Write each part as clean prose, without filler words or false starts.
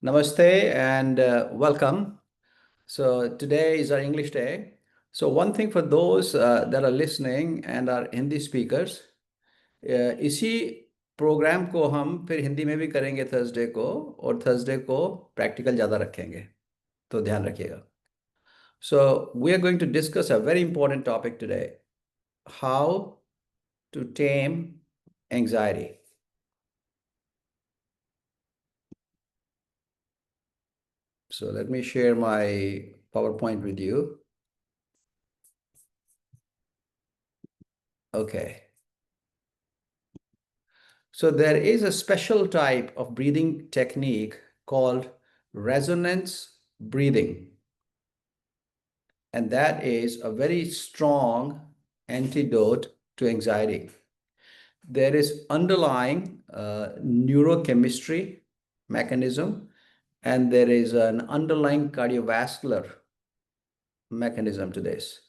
Namaste and welcome. So today is our English day. So one thing for those that are listening and are Hindi speakers, इसी programme को हम फिर हिंदी में भी करेंगे Thursday को और थर्सडे को प्रैक्टिकल ज़्यादा रखेंगे तो ध्यान रखिएगा. So we are going to discuss a very important topic today, how to tame anxiety. So let me share my PowerPoint with you. Okay. So there is a special type of breathing technique called resonance breathing. And that is a very strong antidote to anxiety. There is underlying neurochemistry mechanism, and there is an underlying cardiovascular mechanism to this.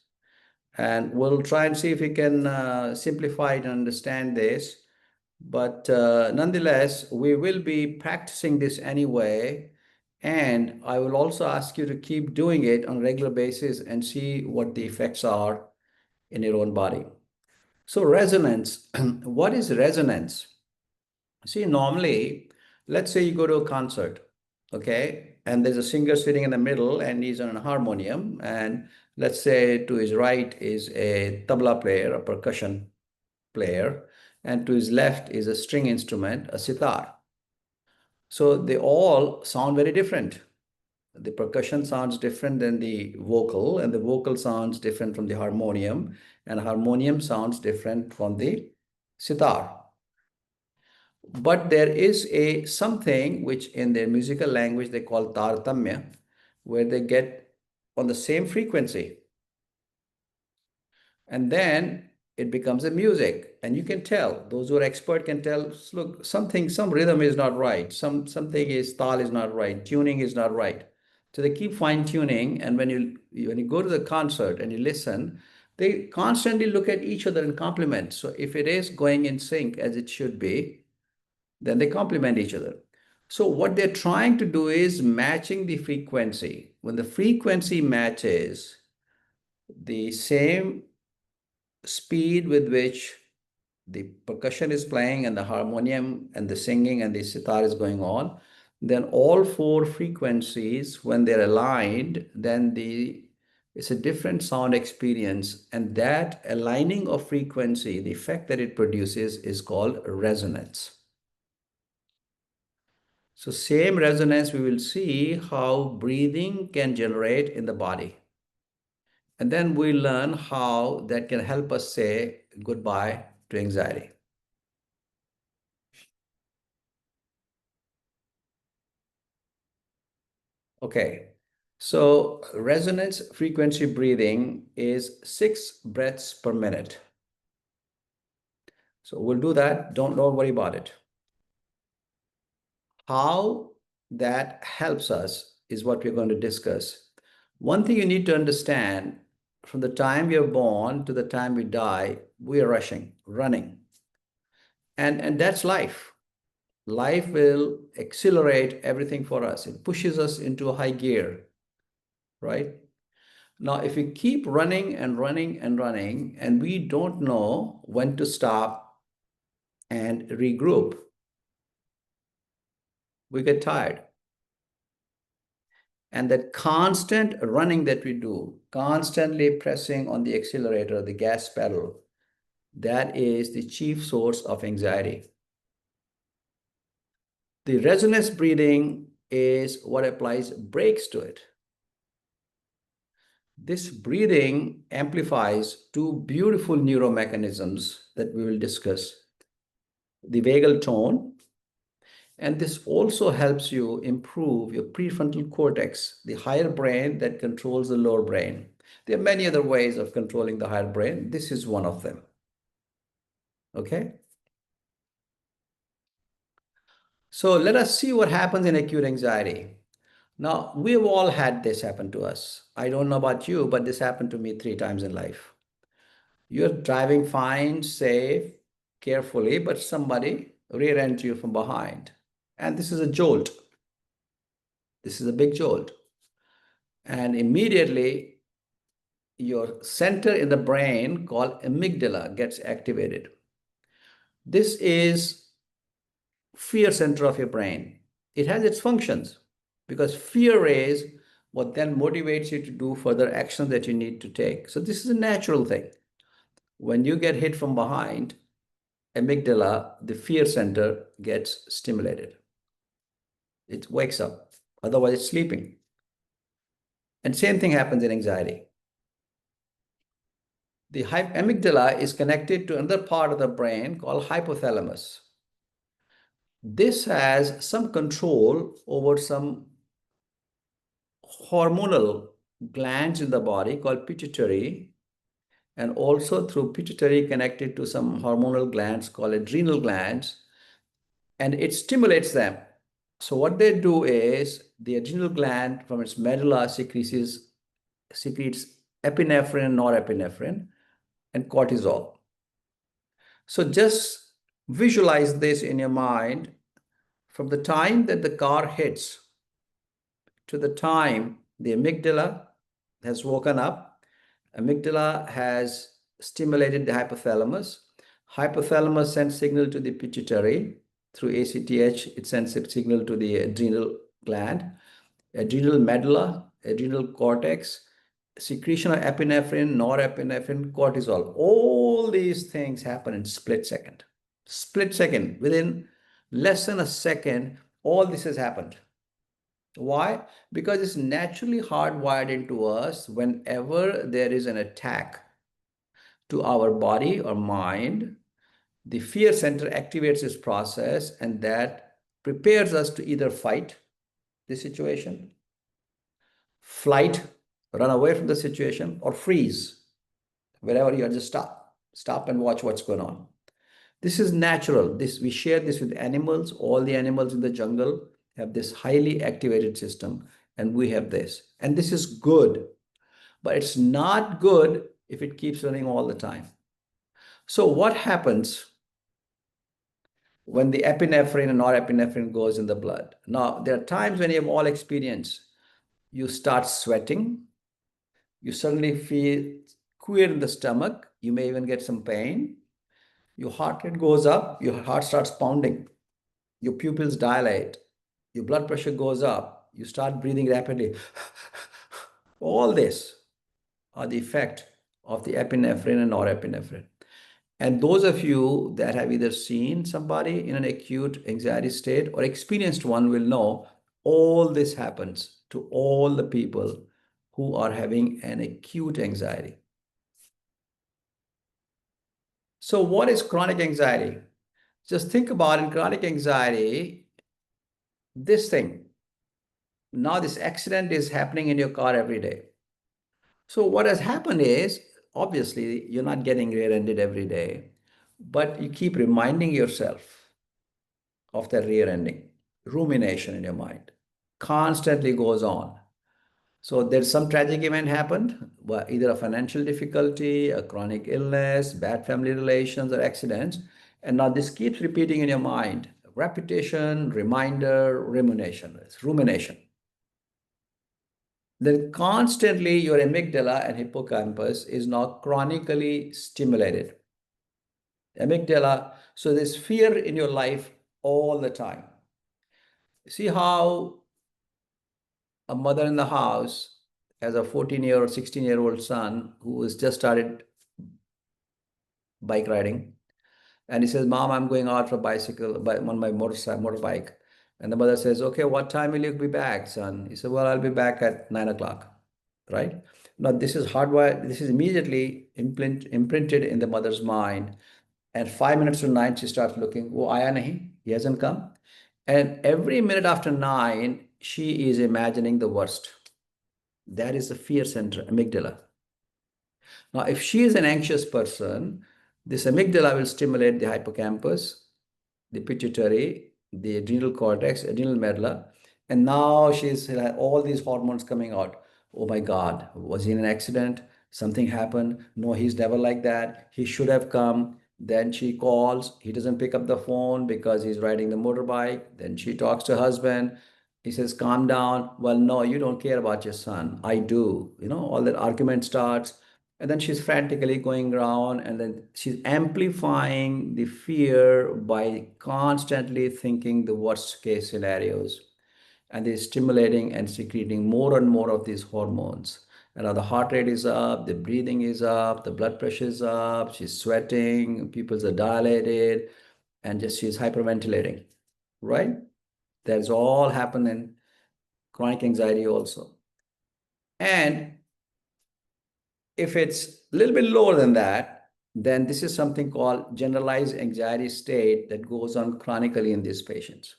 And we'll try and see if we can simplify and understand this. But nonetheless, we will be practicing this anyway. And I will also ask you to keep doing it on a regular basis and see what the effects are in your own body. So resonance, what is resonance? See, normally, let's say you go to a concert, okay? And there's a singer sitting in the middle and he's on a harmonium. And let's say to his right is a tabla player, a percussion player, and to his left is a string instrument, a sitar. So they all sound very different. The percussion sounds different than the vocal, and the vocal sounds different from the harmonium, and harmonium sounds different from the sitar. But there is a something which in their musical language they call tartamya, where they get on the same frequency. And then it becomes a music, and you can tell, those who are expert can tell, look, some rhythm is not right, something is tal is not right, tuning is not right. So they keep fine tuning, and when you go to the concert and you listen, they constantly look at each other and compliment. So if it is going in sync as it should be, then they complement each other. So what they're trying to do is matching the frequency. When the frequency matches the same speed with which the percussion is playing and the harmonium and the singing and the sitar is going on, then all four frequencies, when they're aligned, then it's a different sound experience. And that aligning of frequency, the effect that it produces is called resonance. So same resonance, we will see how breathing can generate in the body. And then we learn how that can help us say goodbye to anxiety. Okay, so resonance frequency breathing is 6 breaths per minute. So we'll do that. Don't worry about it. How that helps us is what we're going to discuss. One thing you need to understand, from the time we are born to the time we die, we are running. And that's life. Life will accelerate everything for us. It pushes us into a high gear, right? Now, if we keep running and running and running, and we don't know when to stop and regroup, we get tired. And that constant running that we do, constantly pressing on the accelerator, the gas pedal, that is the chief source of anxiety. The resonance breathing is what applies brakes to it. This breathing amplifies two beautiful neuromechanisms that we will discuss: the vagal tone, and this also helps you improve your prefrontal cortex, the higher brain that controls the lower brain. There are many other ways of controlling the higher brain. This is one of them. Okay? So let us see what happens in acute anxiety. Now, we've all had this happen to us. I don't know about you, but this happened to me 3 times in life. You're driving fine, safe, carefully, but somebody rear ends you from behind. And this is a jolt. This is a big jolt. And immediately your center in the brain called amygdala gets activated. This is fear center of your brain. It has its functions because fear is what then motivates you to do further action that you need to take. So this is a natural thing. When you get hit from behind, amygdala, the fear center, gets stimulated. It wakes up. Otherwise, it's sleeping. And same thing happens in anxiety. The amygdala is connected to another part of the brain called hypothalamus. This has some control over some hormonal glands in the body called pituitary, and also through pituitary connected to some hormonal glands called adrenal glands, and it stimulates them. So what they do is the adrenal gland from its medulla secretes epinephrine, norepinephrine, and cortisol. So just visualize this in your mind. From the time that the car hits to the time the amygdala has woken up, amygdala has stimulated the hypothalamus. Hypothalamus sends signal to the pituitary. Through ACTH, it sends a signal to the adrenal gland, adrenal medulla, adrenal cortex, secretion of epinephrine, norepinephrine, cortisol. All these things happen in split second. Split second. Within less than a second, all this has happened. Why? Because it's naturally hardwired into us whenever there is an attack to our body or mind, the fear center activates this process, and that prepares us to either fight the situation, flight, run away from the situation, or freeze. Wherever you are, just stop and watch what's going on. This is natural. We share this with animals. All the animals in the jungle have this highly activated system, and we have this. And this is good, but it's not good if it keeps running all the time. So what happens when the epinephrine and norepinephrine goes in the blood? Now, there are times when you have all experience. You start sweating. You suddenly feel queer in the stomach. You may even get some pain. Your heart rate goes up. Your heart starts pounding. Your pupils dilate. Your blood pressure goes up. You start breathing rapidly. All this are the effect of the epinephrine and norepinephrine. And those of you that have either seen somebody in an acute anxiety state or experienced one will know all this happens to all the people who are having an acute anxiety. So what is chronic anxiety? Just think about in chronic anxiety, this thing. Now this accident is happening in your car every day. So what has happened is, obviously, you're not getting rear-ended every day, but you keep reminding yourself of that rear ending. Rumination in your mind constantly goes on. So there's some tragic event happened, either a financial difficulty, a chronic illness, bad family relations, or accidents. And now this keeps repeating in your mind. Repetition, reminder, rumination. It's rumination. Then constantly your amygdala and hippocampus is now chronically stimulated. Amygdala, so there's fear in your life all the time. See how a mother in the house has a 14-year or 16-year-old son who has just started bike riding. And he says, Mom, I'm going out for a bicycle on my motorbike. And the mother says, okay, what time will you be back, son? He said, well, I'll be back at 9 o'clock, right? Now, this is hardwired. This is immediately imprinted in the mother's mind. And 5 minutes to 9, she starts looking, oh, aaya nahi, he hasn't come. And every minute after 9, she is imagining the worst. That is the fear center, amygdala. Now, if she is an anxious person, this amygdala will stimulate the hippocampus, the pituitary, the adrenal cortex, adrenal medulla, and now she's all these hormones coming out. Oh my God, was he in an accident? Something happened. No, he's never like that. He should have come. Then she calls. He doesn't pick up the phone because he's riding the motorbike. Then she talks to her husband. He says, calm down. Well, no, you don't care about your son. I do. All that argument starts. And then she's frantically going around, and then she's amplifying the fear by constantly thinking the worst case scenarios. And they're stimulating and secreting more and more of these hormones. And now the heart rate is up, the breathing is up, the blood pressure is up, she's sweating, pupils are dilated, and just she's hyperventilating, right? That's all happen in chronic anxiety also. And if it's a little bit lower than that, then this is something called generalized anxiety state that goes on chronically in these patients.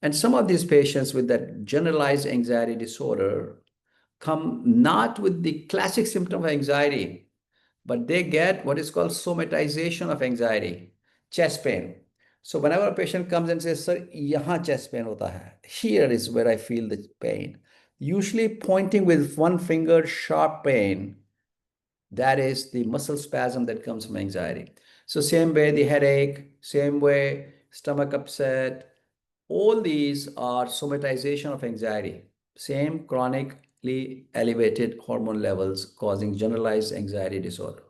And some of these patients with that generalized anxiety disorder come not with the classic symptom of anxiety, but they get what is called somatization of anxiety, chest pain. So whenever a patient comes and says, "Sir, yahan chest pain hota hai. Here is where I feel the pain," usually pointing with one finger, sharp pain, that is the muscle spasm that comes from anxiety. So same way the headache, same way stomach upset, all these are somatization of anxiety. Same chronically elevated hormone levels causing generalized anxiety disorder.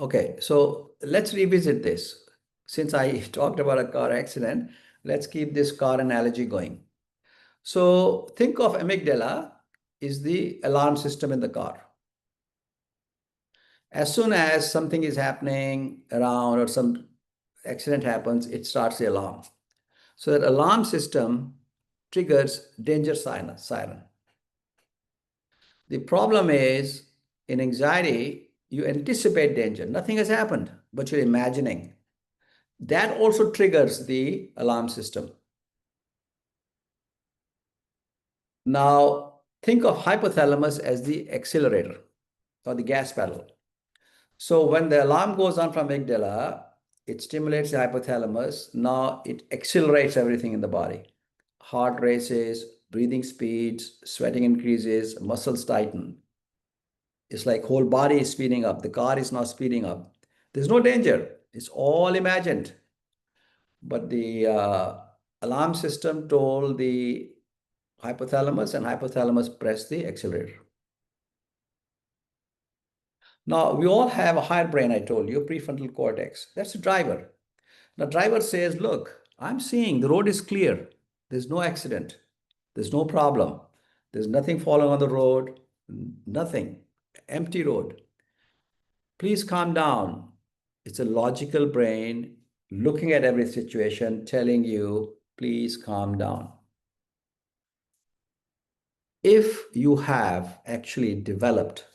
Okay, so let's revisit this. Since I talked about a car accident, let's keep this car analogy going. So think of amygdala is the alarm system in the car. As soon as something is happening around or some accident happens, it starts the alarm. So that alarm system triggers danger siren. The problem is in anxiety, you anticipate danger. Nothing has happened, but you're imagining. That also triggers the alarm system. Now, think of hypothalamus as the accelerator or the gas pedal. So when the alarm goes on from amygdala, it stimulates the hypothalamus. Now it accelerates everything in the body. Heart races, breathing speeds, sweating increases, muscles tighten. It's like whole body is speeding up. The car is now speeding up. There's no danger. It's all imagined. But the alarm system told the hypothalamus, and hypothalamus pressed the accelerator. Now, we all have a higher brain, I told you, prefrontal cortex. That's the driver. The driver says, look, I'm seeing the road is clear. There's no accident. There's no problem. There's nothing falling on the road, nothing, empty road. Please calm down. It's a logical brain looking at every situation, telling you, please calm down. If you have actually developed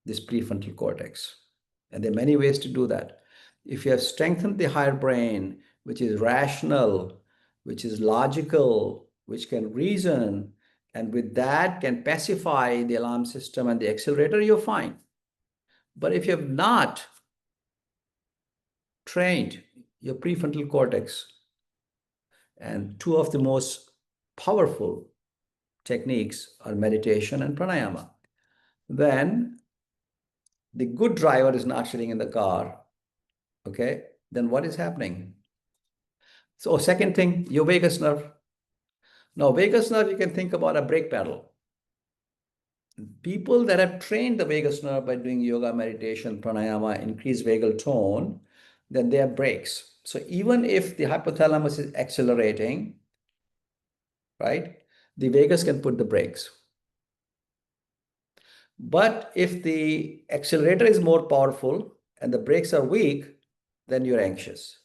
this prefrontal cortex, and there are many ways to do that. If you have strengthened the higher brain, which is rational, which is logical, which can reason, and with that can pacify the alarm system and the accelerator, you're fine. But if you have not trained your prefrontal cortex, and two of the most powerful techniques are meditation and pranayama, then the good driver is not sitting in the car, okay? Then what is happening? So second thing, your vagus nerve. Now, vagus nerve, you can think about a brake pedal. People that have trained the vagus nerve by doing yoga, meditation, pranayama, increase vagal tone, then they have brakes. So even if the hypothalamus is accelerating, right, the vagus can put the brakes. But if the accelerator is more powerful and the brakes are weak, then you're anxious.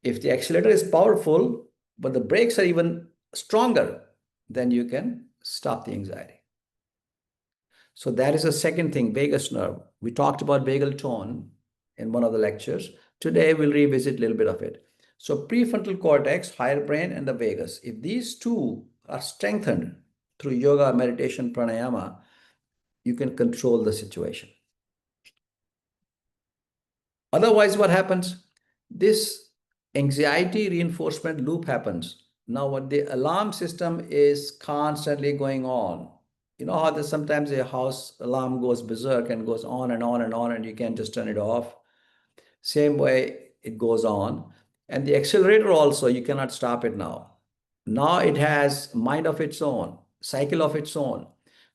If the accelerator is powerful, but the brakes are even stronger, then you can stop the anxiety. So that is the second thing, vagus nerve. We talked about vagal tone in one of the lectures. Today, we'll revisit a little bit of it. So prefrontal cortex, higher brain, and the vagus. If these two are strengthened through yoga, meditation, pranayama, you can control the situation. Otherwise, what happens? This anxiety reinforcement loop happens. Now, what the alarm system is constantly going on. You know how there's sometimes a house alarm goes berserk and goes on and on and on, and you can't just turn it off. Same way, it goes on. And the accelerator also, you cannot stop it now. Now it has mind of its own, cycle of its own.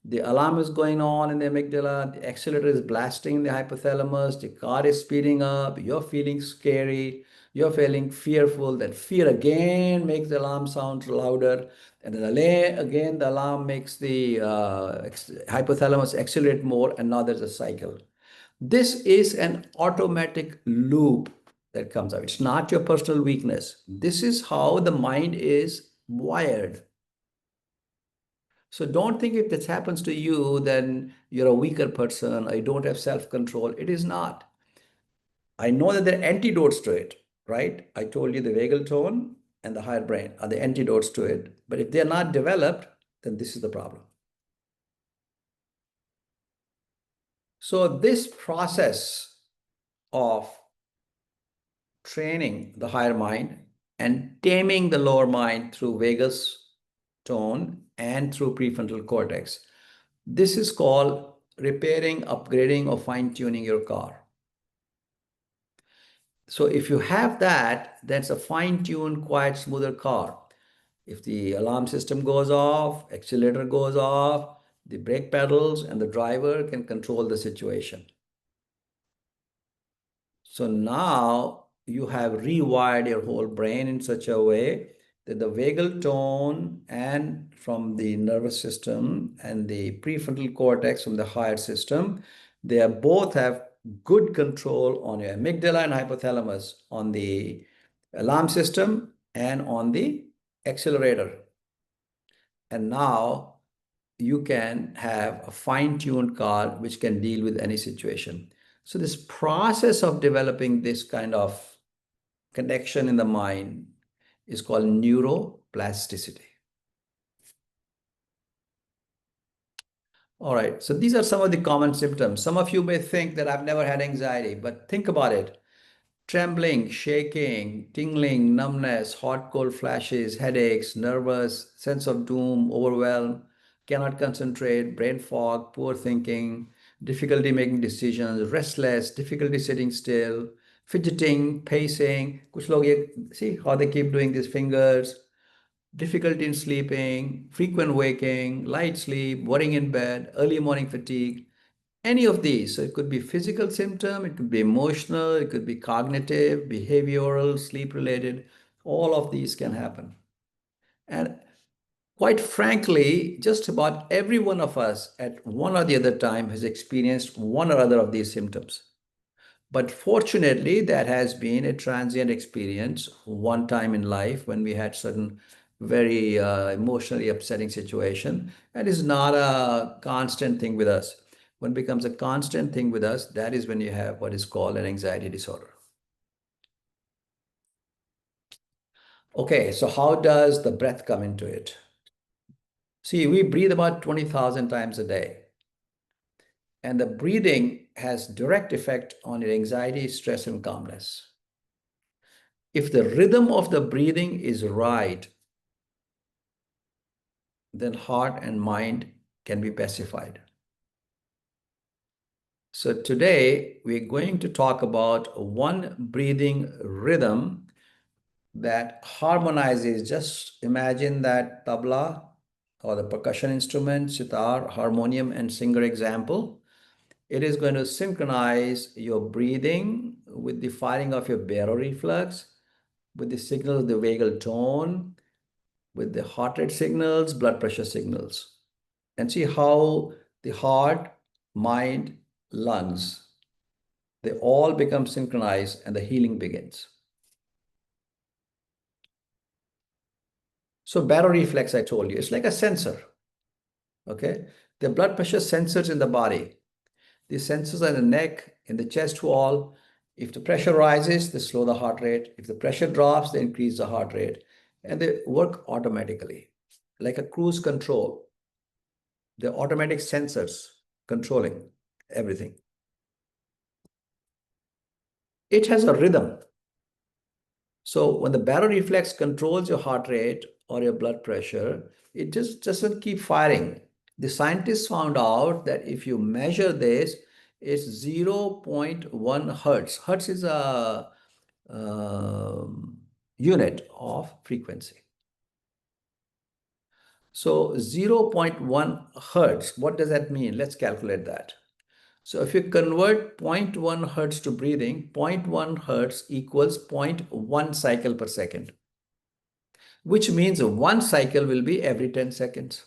The alarm is going on in the amygdala, the accelerator is blasting in the hypothalamus, the car is speeding up, you're feeling scary, you're feeling fearful. That fear again makes the alarm sound louder. And then again, the alarm makes the hypothalamus accelerate more, and now there's a cycle. This is an automatic loop that comes out. It's not your personal weakness. This is how the mind is wired. So don't think if this happens to you, then you're a weaker person or you don't have self-control. It is not. I know that there are antidotes to it, right? I told you the vagal tone and the higher brain are the antidotes to it. But if they're not developed, then this is the problem. So this process of training the higher mind and taming the lower mind through vagus tone and through prefrontal cortex, this is called repairing, upgrading, or fine-tuning your car. So if you have that, that's a fine-tuned, quiet, smoother car. If the alarm system goes off, accelerator goes off, the brake pedals and the driver can control the situation. So now you have rewired your whole brain in such a way that the vagal tone and from the nervous system and the prefrontal cortex from the higher system, they both have good control on your amygdala and hypothalamus, on the alarm system and on the accelerator. And now you can have a fine-tuned car which can deal with any situation. So this process of developing this kind of connection in the mind is called neuroplasticity. All right, so these are some of the common symptoms. Some of you may think that I've never had anxiety, but think about it. Trembling, shaking, tingling, numbness, hot, cold flashes, headaches, nervous, sense of doom, overwhelm, cannot concentrate, brain fog, poor thinking, difficulty making decisions, restless, difficulty sitting still, fidgeting, pacing. Kuch log see how they keep doing these fingers, difficulty in sleeping, frequent waking, light sleep, worrying in bed, early morning fatigue, any of these. So it could be physical symptom, it could be emotional, it could be cognitive, behavioral, sleep related. All of these can happen. And quite frankly, just about every one of us at one or the other time has experienced one or other of these symptoms. But fortunately, that has been a transient experience one time in life when we had certain very emotionally upsetting situation, and is not a constant thing with us. When it becomes a constant thing with us, that is when you have what is called an anxiety disorder. Okay, so how does the breath come into it? See, we breathe about 20,000 times a day. And the breathing has direct effect on your anxiety, stress, and calmness. If the rhythm of the breathing is right, then heart and mind can be pacified. So today we're going to talk about one breathing rhythm that harmonizes. Just imagine that tabla or the percussion instrument, sitar, harmonium, and singer example. It is going to synchronize your breathing with the firing of your baroreflex, with the signals, the vagal tone, with the heart rate signals, blood pressure signals, and see how the heart, mind, lungs, they all become synchronized and the healing begins. So baroreflex, I told you, it's like a sensor, okay? The blood pressure sensors in the body. The sensors are in the neck, in the chest wall. If the pressure rises, they slow the heart rate. If the pressure drops, they increase the heart rate. And they work automatically, like a cruise control. They're automatic sensors controlling everything. It has a rhythm. So when the baroreflex controls your heart rate or your blood pressure, it just doesn't keep firing. The scientists found out that if you measure this, it's 0.1 hertz. Hertz is a unit of frequency. So 0.1 hertz, what does that mean? Let's calculate that. So if you convert 0.1 hertz to breathing, 0.1 hertz equals 0.1 cycle per second, which means one cycle will be every 10 seconds.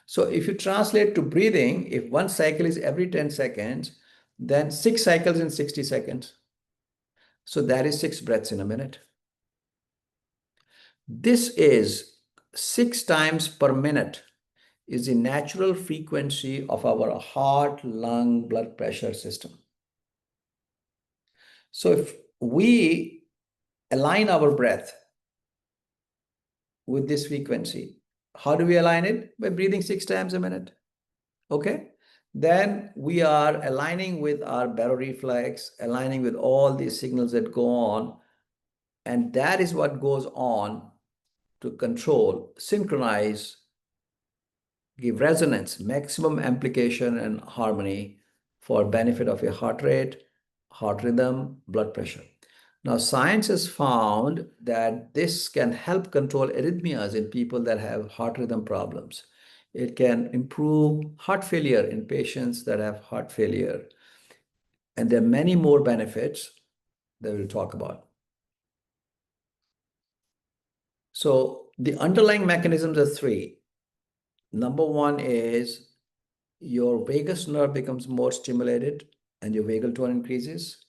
So if you translate to breathing, if one cycle is every 10 seconds, then 6 cycles in 60 seconds. So that is 6 breaths in a minute. This is 6 times per minute is the natural frequency of our heart, lung, blood pressure system. So if we align our breath with this frequency, how do we align it? By breathing 6 times a minute. Okay? Then we are aligning with our baroreflex, aligning with all these signals that go on. And that is what goes on to control, synchronize, give resonance, maximum amplification and harmony for benefit of your heart rate, heart rhythm, blood pressure. Now, science has found that this can help control arrhythmias in people that have heart rhythm problems. It can improve heart failure in patients that have heart failure. And there are many more benefits that we'll talk about. So the underlying mechanisms are 3. Number 1 is your vagus nerve becomes more stimulated and your vagal tone increases.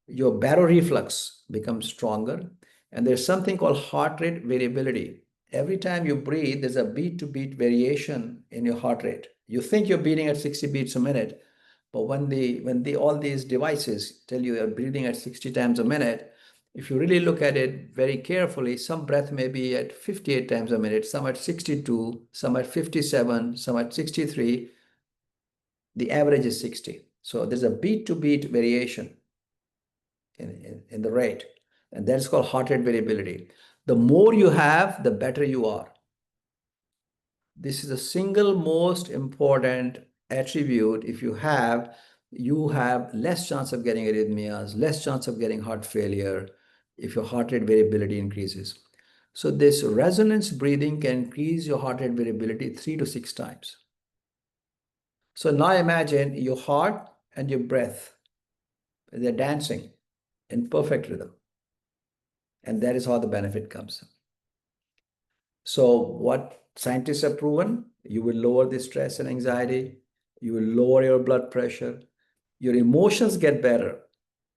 Your baroreflex becomes stronger. And there's something called heart rate variability. Every time you breathe, there's a beat to beat variation in your heart rate. You think you're beating at 60 beats a minute, but when all these devices tell you you're breathing at 60 times a minute, if you really look at it very carefully, some breath may be at 58 times a minute, some at 62, some at 57, some at 63. The average is 60. So there's a beat to beat variation in the rate, and that's called heart rate variability. The more you have, the better you are. This is the single most important attribute. If you have less chance of getting arrhythmias, less chance of getting heart failure if your heart rate variability increases. So this resonance breathing can increase your heart rate variability 3 to 6 times. So now imagine your heart and your breath, they're dancing in perfect rhythm. And that is how the benefit comes. So what scientists have proven, you will lower the stress and anxiety, you will lower your blood pressure, your emotions get better.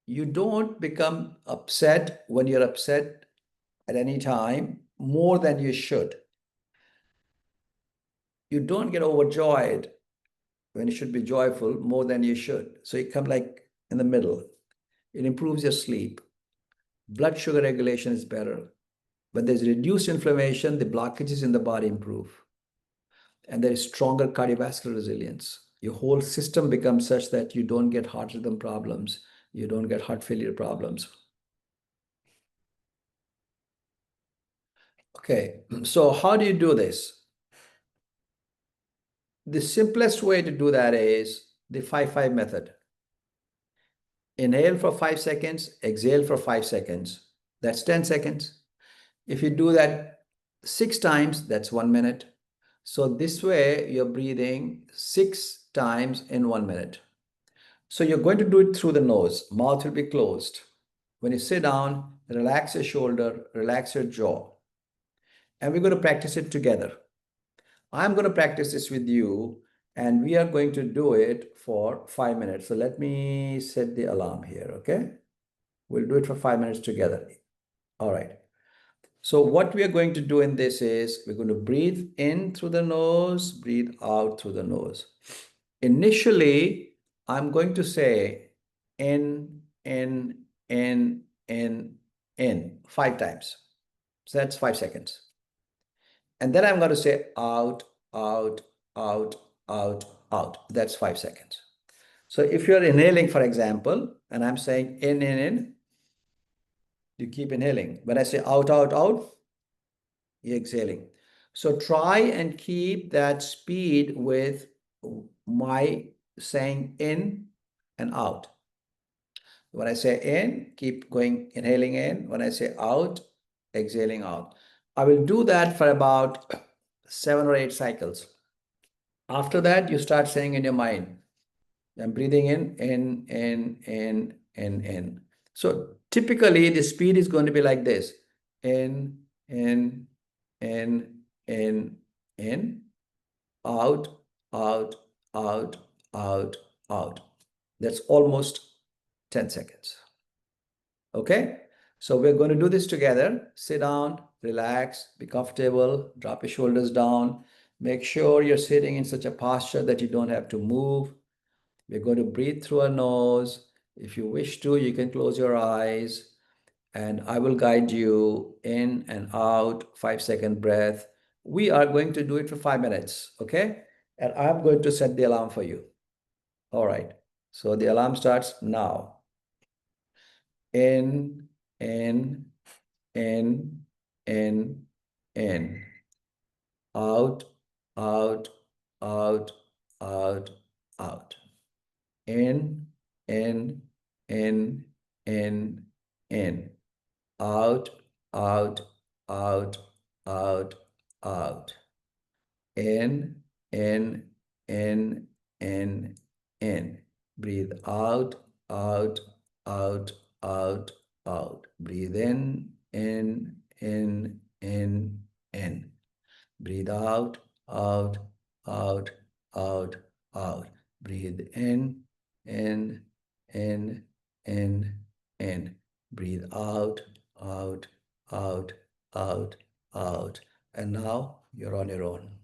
You don't become upset when you're upset at any time more than you should. You don't get overjoyed when you should be joyful more than you should. So you come like in the middle. It improves your sleep. Blood sugar regulation is better. When there's reduced inflammation, the blockages in the body improve. And there is stronger cardiovascular resilience. Your whole system becomes such that you don't get heart rhythm problems. You don't get heart failure problems. Okay, so how do you do this? The simplest way to do that is the 5-5 method. Inhale for 5 seconds, exhale for 5 seconds. That's 10 seconds. If you do that 6 times, that's 1 minute. So this way you're breathing 6 times in 1 minute. So you're going to do it through the nose. Mouth will be closed. When you sit down, relax your shoulder, relax your jaw. And we're going to practice it together. I'm going to practice this with you, and we are going to do it for 5 minutes. So let me set the alarm here, okay? We'll do it for 5 minutes together. All right. So what we are going to do in this is we're going to breathe in through the nose, breathe out through the nose. Initially, I'm going to say in, 5 times. So that's 5 seconds. And then I'm going to say out, out, out, out, out. That's 5 seconds. So if you're inhaling, for example, and I'm saying in, you keep inhaling. When I say out, out, out, you're exhaling. So try and keep that speed with my saying in and out. When I say in, keep going, inhaling in. When I say out, exhaling out. I will do that for about 7 or 8 cycles. After that, you start saying in your mind, I'm breathing in. So typically the speed is going to be like this. In, in, in, in, in, out, out, out, out, out. That's almost 10 seconds. Okay? So we're going to do this together. Sit down, relax, be comfortable, drop your shoulders down. Make sure you're sitting in such a posture that you don't have to move. We're going to breathe through our nose. If you wish to, you can close your eyes and I will guide you in and out, 5-second breath. We are going to do it for 5 minutes, okay? And I'm going to set the alarm for you. All right. So the alarm starts now. In, in, in, in, in. Out, out, out, out, out. In, in, in, in, in. Out, out, out, out, out. In, in, in, in, in. Breathe out, out, out, out, out. Breathe in. Breathe out, out, out, out, out. Breathe in, in, in. Breathe out, out, out, out, out. And now you're on your own.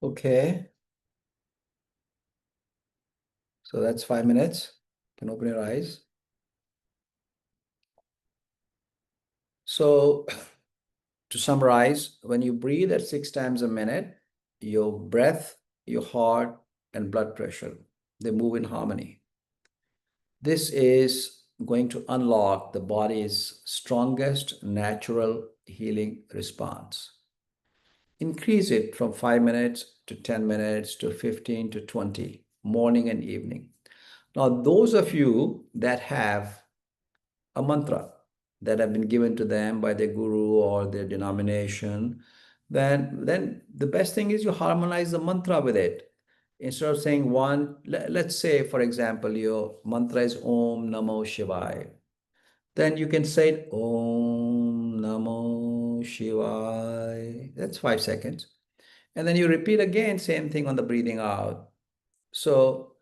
Okay. So that's 5 minutes. You can open your eyes. So to summarize, when you breathe at 6 times a minute, your breath, your heart, and blood pressure, they move in harmony. This is going to unlock the body's strongest natural healing response. Increase it from 5 minutes to 10 minutes to 15 to 20, morning and evening. Now, those of you that have a mantra that have been given to them by their guru or their denomination, then the best thing is you harmonize the mantra with it. Instead of saying one, let's say, for example, your mantra is Om Namo Shivaya. Then you can say it, Om Namo Shivaya. That's 5 seconds. And then you repeat again, same thing on the breathing out. So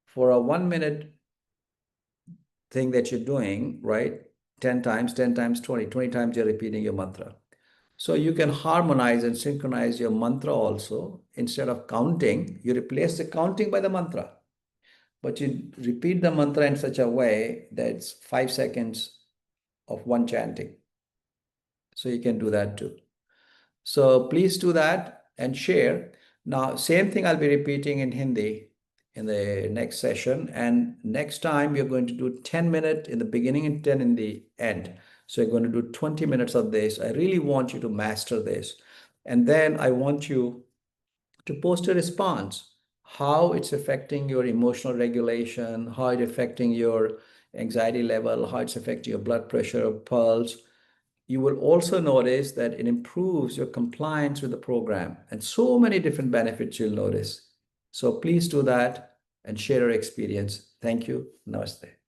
for a 1 minute thing that you're doing, right? 10 times, 10 times 20, 20 times you're repeating your mantra. So you can harmonize and synchronize your mantra also. Instead of counting, you replace the counting by the mantra. But you repeat the mantra in such a way that it's 5 seconds of one chanting. So you can do that too. So please do that and share. Now, same thing I'll be repeating in Hindi in the next session. And next time you're going to do 10 minutes in the beginning and 10 in the end. So you're going to do 20 minutes of this. I really want you to master this. And then I want you to post a response, how it's affecting your emotional regulation, how it's affecting your anxiety level, how it's affecting your blood pressure, pulse. You will also notice that it improves your compliance with the program and so many different benefits you'll notice. So please do that and share your experience. Thank you. Namaste.